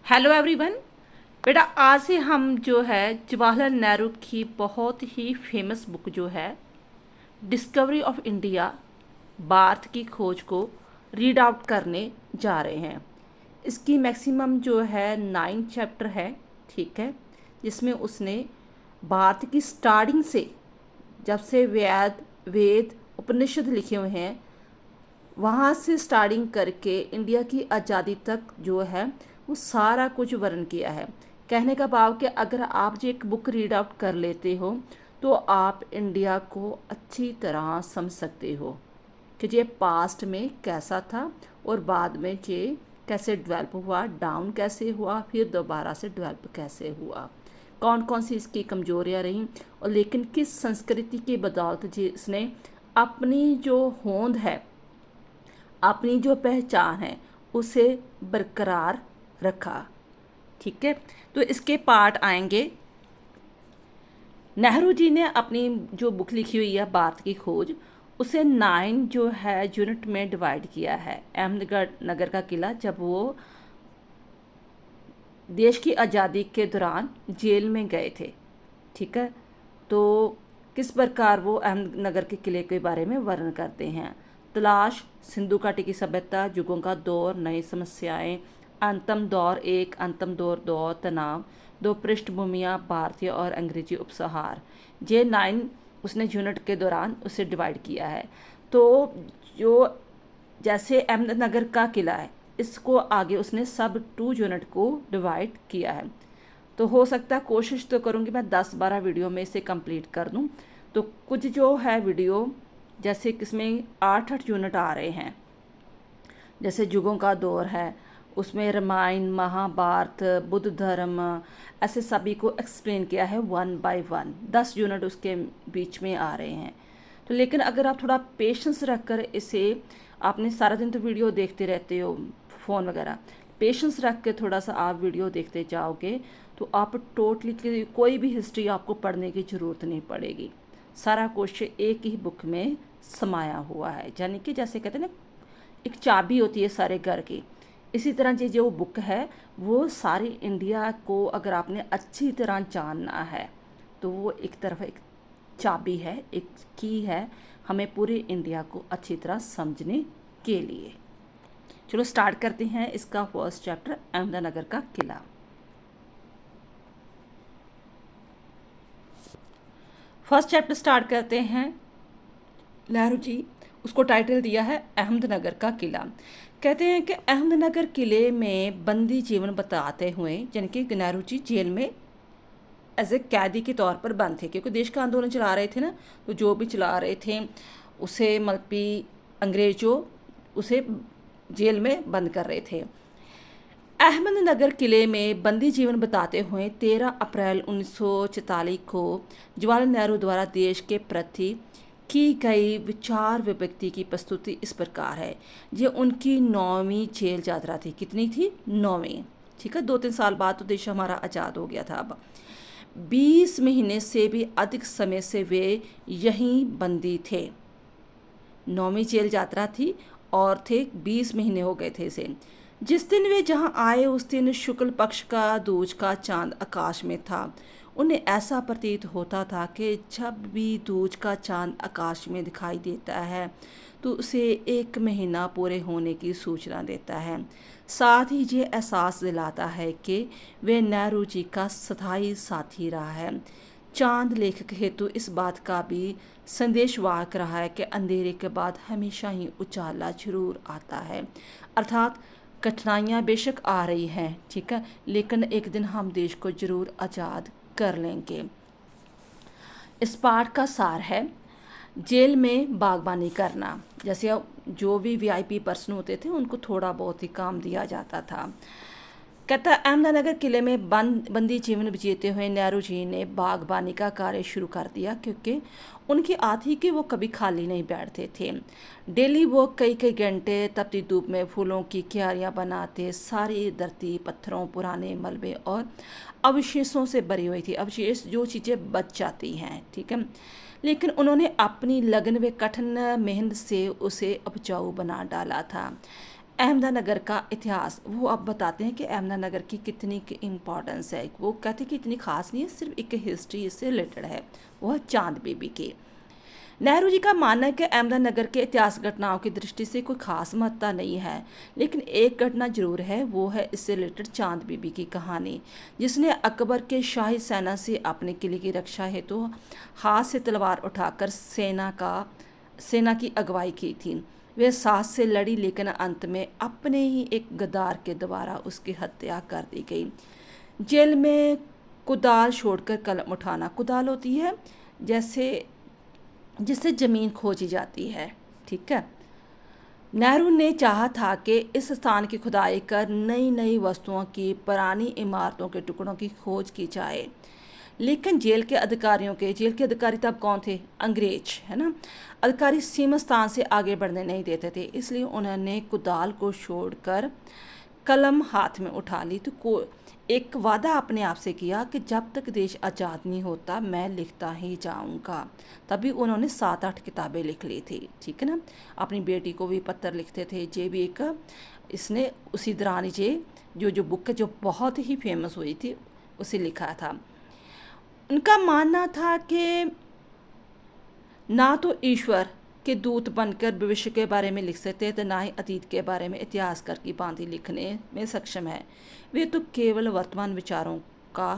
Hello everyone. बेटा आज से हम जो है जवाहरलाल नेहरू की बहुत ही फेमस बुक जो है डिस्कवरी ऑफ इंडिया, भारत की खोज को रीड आउट करने जा रहे हैं। इसकी मैक्सिमम जो है 9 चैप्टर है, ठीक है, जिसमें उसने भारत की स्टार्टिंग से, जब से वेद उपनिषद लिखे हुए हैं, वहाँ से स्टार्टिंग करके इंडिया की आज़ादी तक जो है वो सारा कुछ वर्णन किया है। कहने का भाव कि अगर आप जो एक बुक रीड आउट कर लेते हो तो आप इंडिया को अच्छी तरह समझ सकते हो कि ये पास्ट में कैसा था और बाद में ये कैसे डेवलप हुआ, डाउन कैसे हुआ, फिर दोबारा से डेवलप कैसे हुआ, कौन कौन सी इसकी कमजोरियाँ रहीं, और लेकिन किस संस्कृति की बदौलत जिसने अपनी जो होंद है, अपनी जो पहचान है, उसे बरकरार रखा। ठीक है, तो इसके पार्ट आएंगे। नेहरू जी ने अपनी जो बुक लिखी हुई है भारत की खोज, उसे 9 जो है यूनिट में डिवाइड किया है। अहमदगढ़ नगर का किला जब वो देश की आज़ादी के दौरान जेल में गए थे, ठीक है, तो किस प्रकार वो अहमदनगर के किले के बारे में वर्णन करते हैं। तलाश, सिंधु घाटी की सभ्यता, युगों का दौर, नई समस्याएं, अंतम दौर एक, अंतम दौर दो, तनाव, दो पृष्ठभूमियाँ, भारतीय और अंग्रेजी उपसहार। ये 9 उसने यूनिट के दौरान उसे डिवाइड किया है। तो जो जैसे अहमदनगर का किला है, इसको आगे उसने सब 2 यूनिट को डिवाइड किया है। तो हो सकता है, कोशिश तो करूँगी मैं 10-12 वीडियो में इसे कंप्लीट कर दूँ। तो कुछ जो है वीडियो, जैसे किसमें 8-8 यूनिट आ रहे हैं, जैसे युगों का दौर है, उसमें रामायण, महाभारत, बुद्ध धर्म, ऐसे सभी को एक्सप्लेन किया है 1 बाय 1। 10 यूनिट उसके बीच में आ रहे हैं। तो लेकिन अगर आप थोड़ा पेशेंस रखकर इसे, आपने सारा दिन तो वीडियो देखते रहते हो फ़ोन वगैरह, पेशेंस रख के थोड़ा सा आप वीडियो देखते जाओगे तो आप टोटली कोई भी हिस्ट्री आपको पढ़ने की ज़रूरत नहीं पड़ेगी। सारा कुछ एक ही बुक में समाया हुआ है, यानी कि जैसे कहते हैं ना, एक चाबी होती है सारे घर की, इसी तरह ये जो बुक है वो सारी इंडिया को अगर आपने अच्छी तरह जानना है तो वो एक तरफ एक चाबी है, एक की है हमें पूरे इंडिया को अच्छी तरह समझने के लिए। चलो स्टार्ट करते हैं इसका फर्स्ट चैप्टर, अहमदनगर का किला। फर्स्ट चैप्टर स्टार्ट करते हैं। नेहरू जी उसको टाइटल दिया है अहमदनगर का किला। कहते हैं कि अहमदनगर किले में बंदी जीवन बताते हुए, यानी कि नेहरू जी जेल में एज ए कैदी के तौर पर बंद थे, क्योंकि देश का आंदोलन चला रहे थे ना, तो जो भी चला रहे थे उसे मतलब अंग्रेजों उसे जेल में बंद कर रहे थे। अहमदनगर किले में बंदी जीवन बताते हुए 13 अप्रैल 1944 को जवाहरलाल नेहरू द्वारा देश के प्रति की गई विचार विभक्ति की प्रस्तुति इस प्रकार है। ये उनकी 9वीं जेल यात्रा थी। कितनी थी? 9वीं। ठीक है, 2-3 साल बाद तो देश हमारा आज़ाद हो गया था। अब 20 महीने से भी अधिक समय से वे यहीं बंदी थे। 9वीं जेल यात्रा थी और थे 20 महीने हो गए थे इसे। जिस दिन वे जहां आए उस दिन शुक्ल पक्ष का दूज का चांद आकाश में था। उन्हें ऐसा प्रतीत होता था कि जब भी दूज का चांद आकाश में दिखाई देता है तो उसे 1 महीना पूरे होने की सूचना देता है। साथ ही ये एहसास दिलाता है कि वे नेहरू जी का स्थायी साथी रहा है। चांद लेखक हेतु इस बात का भी संदेशवाहक रहा है कि अंधेरे के बाद हमेशा ही उजाला जरूर आता है। अर्थात कठिनाइयाँ बेशक आ रही हैं, ठीक है, लेकिन एक दिन हम देश को जरूर आज़ाद कर लेंगे। इस पाठ का सार है जेल में बागबानी करना। जैसे जो भी वीआईपी पर्सन होते थे उनको थोड़ा बहुत ही काम दिया जाता था। कहता है अहमदनगर किले में बंदी जीवन जीते हुए नेहरू जी ने बागबानी का कार्य शुरू कर दिया, क्योंकि उनकी आदत थी कि वो कभी खाली नहीं बैठते थे। डेली वो कई कई घंटे तपती धूप में फूलों की क्यारियाँ बनाते। सारी धरती पत्थरों, पुराने मलबे और अवशेषों से भरी हुई थी। अवशेष जो चीज़ें बच जाती हैं, ठीक है, लेकिन उन्होंने अपनी लगन व कठिन मेहनत से उसे उपजाऊ बना डाला था। अहमदनगर का इतिहास, वो अब बताते हैं कि अहमदनगर की कितनी इम्पोर्टेंस है। वो कहते हैं कि इतनी खास नहीं है, सिर्फ एक हिस्ट्री इससे रिलेटेड है, वो है चांद बीबी की। नेहरू जी का मानना है कि अहमदनगर के इतिहास घटनाओं की दृष्टि से कोई खास महत्ता नहीं है, लेकिन एक घटना जरूर है, वो है इससे रिलेटेड चांद बीबी की कहानी, जिसने अकबर के शाही सेना से अपने किले की रक्षा हेतु तो हाथ से तलवार उठाकर सेना की अगुवाई की थी। वह साहस से लड़ी, लेकिन अंत में अपने ही एक गद्दार के द्वारा उसकी हत्या कर दी गई। जेल में कुदाल छोड़कर कलम उठाना, कुदाल होती है जैसे जिससे ज़मीन खोजी जाती है, ठीक है। नेहरू ने चाहा था कि इस स्थान की खुदाई कर नई नई वस्तुओं की, पुरानी इमारतों के टुकड़ों की खोज की जाए, लेकिन जेल के अधिकारी तब कौन थे? अंग्रेज, है ना। अधिकारी सीमा स्थान से आगे बढ़ने नहीं देते थे, इसलिए उन्होंने कुदाल को छोड़कर कलम हाथ में उठा ली। तो एक वादा अपने आप से किया कि जब तक देश आज़ाद नहीं होता मैं लिखता ही जाऊंगा। तभी उन्होंने 7-8 किताबें लिख ली थी, ठीक है ना। अपनी बेटी को भी पत्र लिखते थे। ये भी एक इसने उसी दौरान ये जो बुक है जो बहुत ही फेमस हुई थी उसे लिखा था। उनका मानना था कि ना तो ईश्वर के दूत बनकर भविष्य के बारे में लिख सकते थे, ना ही अतीत के बारे में इतिहासकार की भांति लिखने में सक्षम है। वे तो केवल वर्तमान विचारों का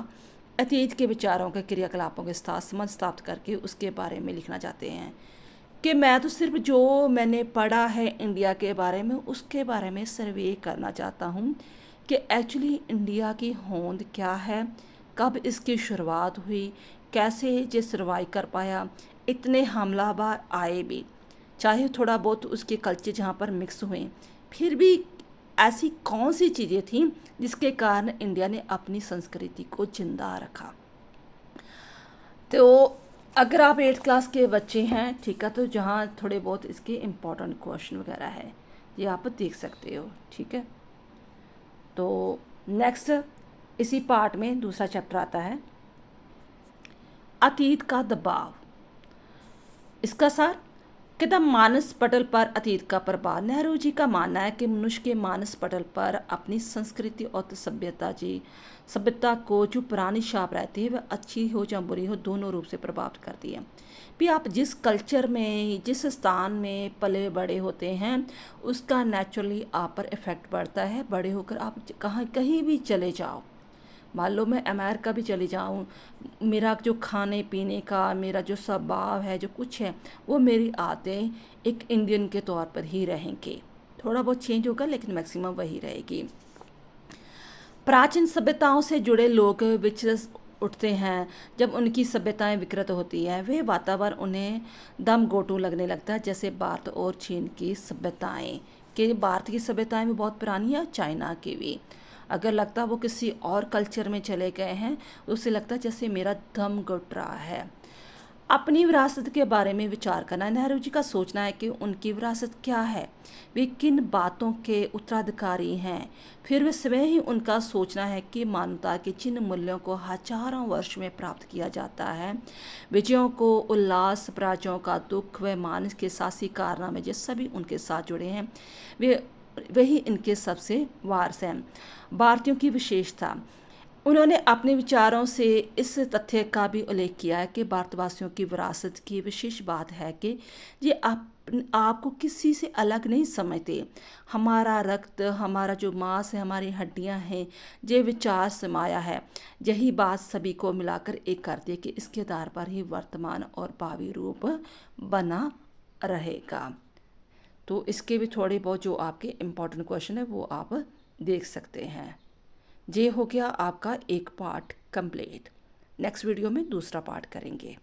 अतीत के विचारों के क्रियाकलापों के साथ संबंध स्थापित करके उसके बारे में लिखना चाहते हैं कि मैं तो सिर्फ जो मैंने पढ़ा है इंडिया के बारे में उसके बारे में सर्वे करना चाहता हूँ कि एक्चुअली इंडिया की होंद क्या है, कब इसकी शुरुआत हुई, कैसे ये सर्वाइव कर पाया, इतने हमलावर आए भी, चाहे थोड़ा बहुत उसके कल्चर जहाँ पर मिक्स हुए, फिर भी ऐसी कौन सी चीज़ें थीं जिसके कारण इंडिया ने अपनी संस्कृति को जिंदा रखा। तो अगर आप 8th क्लास के बच्चे हैं, ठीक है, तो जहाँ थोड़े बहुत इसके इम्पोर्टेंट क्वेश्चन वगैरह है ये आप देख सकते हो, ठीक है। तो नेक्स्ट इसी पार्ट में दूसरा चैप्टर आता है अतीत का दबाव। इसका सार कि मानस पटल पर अतीत का प्रभाव। नेहरू जी का मानना है कि मनुष्य के मानस पटल पर अपनी संस्कृति और सभ्यता को जो पुरानी छाप रहती है वह अच्छी हो या बुरी हो, दोनों रूप से प्रभावित करती है। भी आप जिस कल्चर में, जिस स्थान में पले बड़े होते हैं उसका नेचुरली आप पर इफ़ेक्ट पड़ता है। बड़े होकर आप कहीं भी चले जाओ, मान लो मैं अमेरिका भी चली जाऊँ, मेरा जो खाने पीने का, मेरा जो स्वभाव है, जो कुछ है, वो मेरी आदतें एक इंडियन के तौर पर ही रहेंगे। थोड़ा बहुत चेंज होगा लेकिन मैक्सिमम वही रहेगी। प्राचीन सभ्यताओं से जुड़े लोग विचरस उठते हैं। जब उनकी सभ्यताएं विकृत होती हैं वे वातावरण उन्हें दम घोंटू लगने लगता है, जैसे भारत और चीन की सभ्यताएं। कि भारत की सभ्यताएं भी बहुत पुरानी है, चाइना की भी। अगर लगता वो किसी और कल्चर में चले गए हैं तो उसे लगता जैसे मेरा दम घुट रहा है। अपनी विरासत के बारे में विचार करना। नेहरू जी का सोचना है कि उनकी विरासत क्या है, वे किन बातों के उत्तराधिकारी हैं। फिर वे स्वयं ही उनका सोचना है कि मानवता के जिन मूल्यों को हजारों वर्ष में प्राप्त किया जाता है, विजयों को उल्लास, पराजयों का दुख व मानस के साहसी कारनामे जो सभी उनके साथ जुड़े हैं, वे वही इनके सबसे वारस हैं। भारतीयों की विशेषता। उन्होंने अपने विचारों से इस तथ्य का भी उल्लेख किया है कि भारतवासियों की विरासत की विशेष बात है कि ये आपको किसी से अलग नहीं समझते। हमारा रक्त, हमारा जो मांस है, हमारी हड्डियां हैं, ये विचार समाया है। यही बात सभी को मिलाकर एक करती है कि इसके आधार पर ही वर्तमान और भावी रूप बना रहेगा। तो इसके भी थोड़े बहुत जो आपके इम्पोर्टेंट क्वेश्चन है वो आप देख सकते हैं। ये हो गया आपका एक पार्ट कंप्लीट। नेक्स्ट वीडियो में दूसरा पार्ट करेंगे।